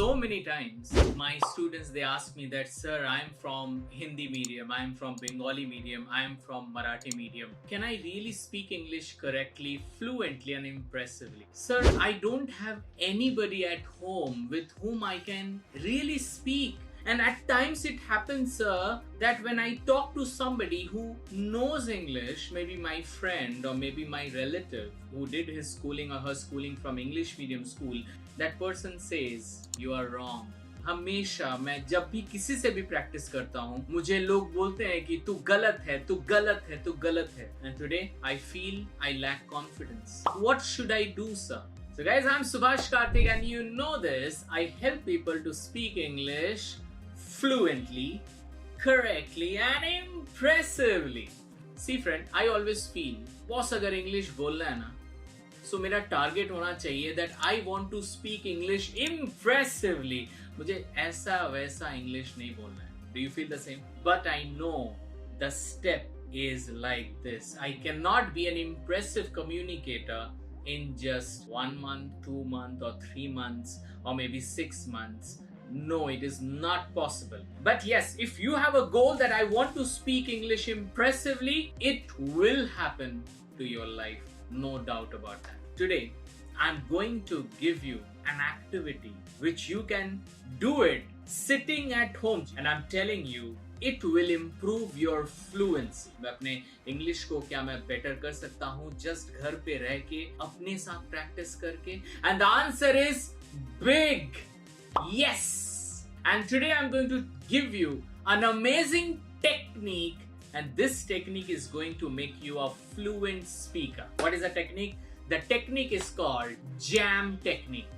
So many times my students, they ask me that, sir, I'm from Hindi medium, I'm from Bengali medium, I'm from Marathi medium. Can I really speak English correctly, fluently and impressively? Sir, I don't have anybody at home with whom I can really speak. And at times it happens, sir, that when I talk to somebody who knows English, maybe my friend or maybe my relative who did his schooling or her schooling from English medium school, that person says, you are wrong. हमेशा मैं जब भी किसी से भी practice करता हूँ, मुझे लोग बोलते हैं कि तू गलत है, तू गलत है, तू गलत है. And today I feel I lack confidence. What should I do, sir? So guys, I'm Subhash Kartik and you know this. I help people to speak English fluently, correctly and impressively. See friend, I always feel, boss अगर English बोलना है ना, so मेरा target होना चाहिए that I want to speak English impressively. मुझे ऐसा वैसा English नहीं बोलना है. Do you feel the same? But I know the step is like this. I cannot be an impressive communicator in just 1 month, 2 months or 3 months or maybe 6 months. No, it is not possible. But yes, if you have a goal that I want to speak English impressively, it will happen to your life. No doubt about that. Today, I'm going to give you an activity which you can do it sitting at home. And I'm telling you, it will improve your fluency. मैं अपने English को क्या मैं better कर सकता हूँ just घर पे रह के अपने साथ practice करके? And the answer is big. Yes! And today I'm going to give you an amazing technique, and this technique is going to make you a fluent speaker. What is the technique? The technique is called JAM technique.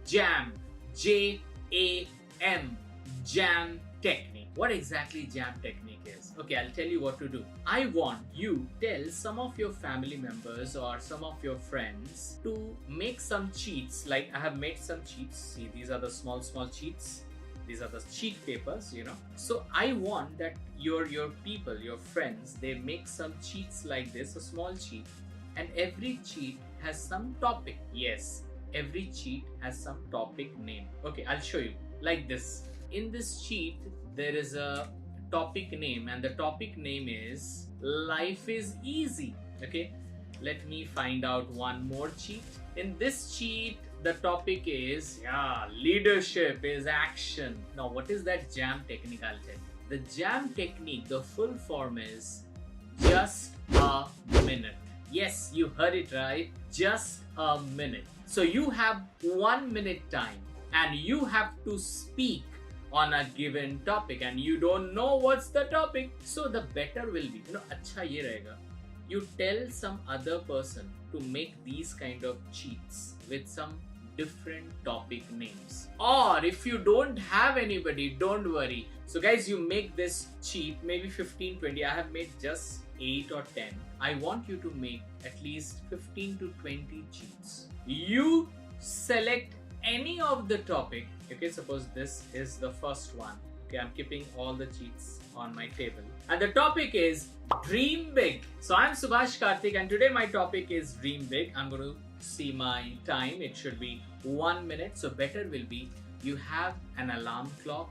JAM. J-A-M. JAM technique. What exactly JAM technique is? Okay, I'll tell you what to do. I want you to tell some of your family members or some of your friends to make some cheats. Like I have made some cheats. See, these are the small cheats. These are the cheat papers, you know. So I want that your people, your friends, they make some cheats like this, a small cheat. And every cheat has some topic. Yes, every cheat has some topic name. Okay, I'll show you. Like this. In this cheat, there is a topic name and the topic name is Life is Easy. Okay, let me find out one more cheat. In this cheat, the topic is leadership is action. Now, what is that JAM technique? I'll tell you. The JAM technique, the full form is just a minute. Yes, you heard it right. Just a minute. So you have 1 minute time and you have to speak on a given topic and you don't know what's the topic. So the better will be, अच्छा ये रहेगा. You tell some other person to make these kind of cheats with some different topic names. Or if you don't have anybody, don't worry. So guys, you make this cheat, maybe 15, 20. I have made just 8 or 10. I want you to make at least 15 to 20 cheats. You select any of the topic. Okay, suppose this is the first one. Okay, I'm keeping all the cheats on my table. And the topic is Dream Big. So I'm Subhash Kartik and today my topic is Dream Big. I'm going to see my time. It should be 1 minute. So better will be you have an alarm clock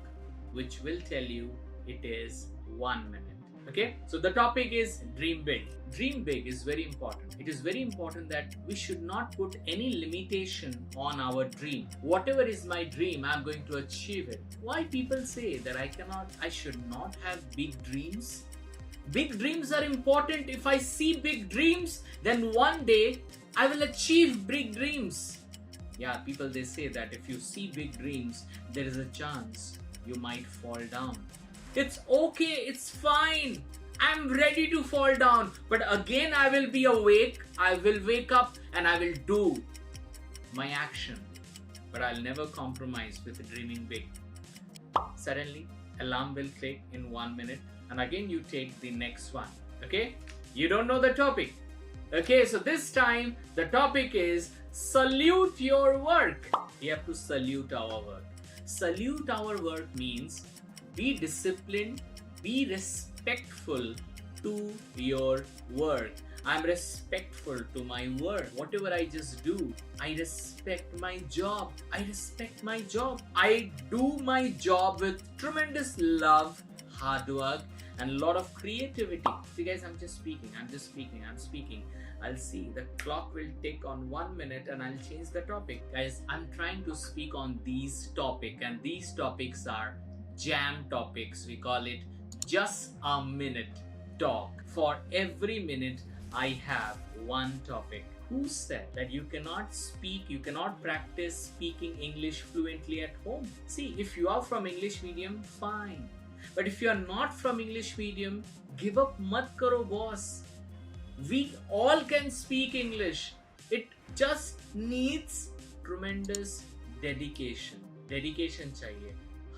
which will tell you it is 1 minute. Okay, so the topic is Dream Big. Dream big is very important. It is very important that we should not put any limitation on our dream. Whatever is my dream, I'm going to achieve it. Why people say that I should not have big dreams? Big dreams are important. If I see big dreams, then one day I will achieve big dreams. Yeah, people, they say that if you see big dreams, there is a chance you might fall down. It's okay, it's fine. I'm ready to fall down. But again, I will be awake. I will wake up and I will do my action. But I'll never compromise with dreaming big. Suddenly, alarm will click in 1 minute. And again, you take the next one. Okay? You don't know the topic. Okay, so this time, the topic is salute your work. We have to salute our work. Salute our work means be disciplined, be respectful to your work. I'm respectful to my work. Whatever I just do, I respect my job. I respect my job. I do my job with tremendous love, hard work, and a lot of creativity. See guys, I'm just speaking. I'll see the clock will tick on 1 minute and I'll change the topic. Guys, I'm trying to speak on these topics, and these topics are jam topics. We call it just a minute talk. For every minute, I have one topic. Who said that you cannot speak, you cannot practice speaking English fluently at home? See, if you are from English medium, fine. But if you are not from English medium, give up mat karo boss. We all can speak English. It just needs tremendous dedication. Dedication चाहिए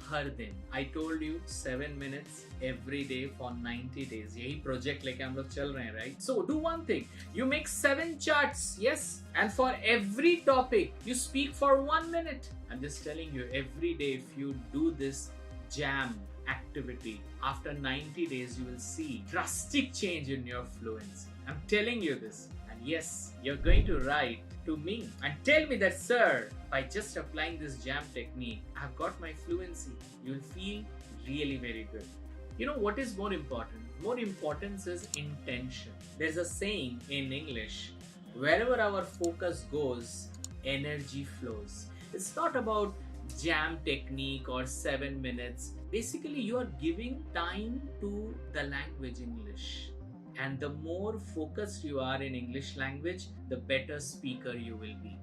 हर दिन. I told you 7 minutes every day for 90 days. यही project लेके हम लोग चल रहे हैं, right? So do one thing. You make 7 charts, yes? And for every topic, you speak for 1 minute. I'm just telling you, every day if you do this jam activity, after 90 days you will see drastic change in your fluency. I'm telling you this. And yes, you're going to write to me and tell me that, sir, by just applying this jam technique, I've got my fluency. You'll feel really very good. You know what is more important? More important is intention. There's a saying in English, wherever our focus goes, energy flows. It's not about jam technique or 7 minutes. Basically, you are giving time to the language English. And the more focused you are in English language, the better speaker you will be.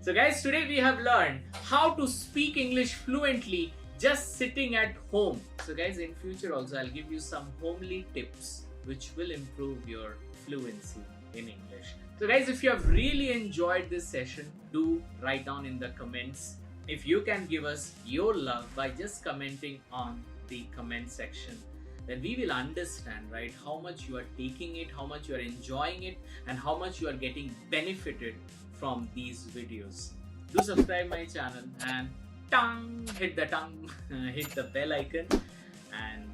So guys, today we have learned how to speak English fluently just sitting at home. So guys, in future also I'll give you some homely tips which will improve your fluency in English. So guys, if you have really enjoyed this session, do write down in the comments. If you can give us your love by just commenting on the comment section, then we will understand, right, how much you are taking it, how much you are enjoying it, and how much you are getting benefited from these videos. Do subscribe my channel and hit the bell icon and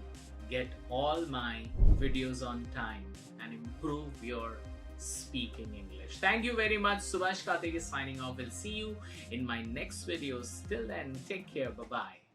get all my videos on time and improve your speaking English. Thank you very much. Subhash Kartik is signing off. We'll see you in my next videos. Till then, take care. Bye-bye.